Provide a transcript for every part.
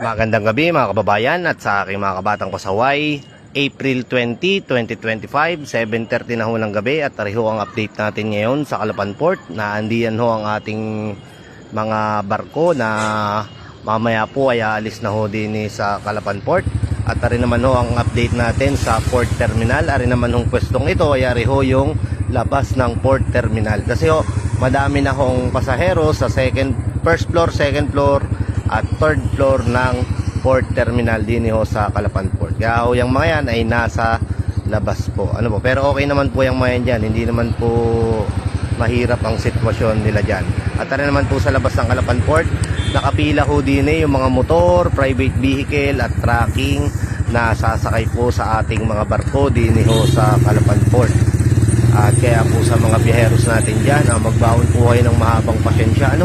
Magandang gabi mga kababayan at sa aking mga kabatang pasaway. April 20, 2025, 7:30 na ho ng gabi at ariho ang update natin ngayon sa Calapan Port. Naandiyan ho ang ating mga barko na mamaya po ay aalis na ho din sa Calapan Port. At ari naman ho ang update natin sa Port Terminal. Ari naman hong pwestong ito ay ari ho yung labas ng Port Terminal. Kasi ho madami na hong pasahero sa first floor, second floor at third floor ng Port Terminal din ho sa Calapan Port. Kaya ho yung mga yan ay nasa labas po. Pero okay naman po yung mga yan dyan. Hindi naman po mahirap ang sitwasyon nila dyan. At tara naman po sa labas ng Calapan Port, nakapila ho din yung mga motor, private vehicle at trucking na sasakay po sa ating mga barko din ho sa Calapan Port. At kaya po sa mga biyeheros natin dyan, magbaon po kayo ng mahabang pasensya.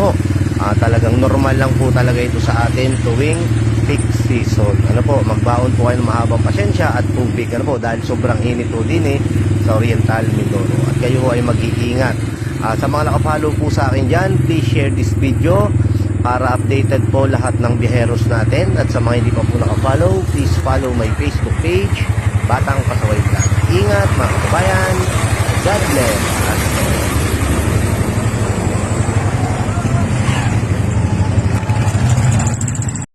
Talagang normal lang po talaga ito sa atin tuwing peak season. Magbaon po kayo ng mahabang pasensya at tubig. Dahil sobrang init po din sa Oriental Mindoro. At kayo ay mag-iingat. Sa mga nakapollow po sa akin dyan, please share this video para updated po lahat ng biyeheros natin. At sa mga hindi pa po nakafollow, please follow my Facebook page, Batang Pasaway Vlog. Ingat mga kabayan. God bless.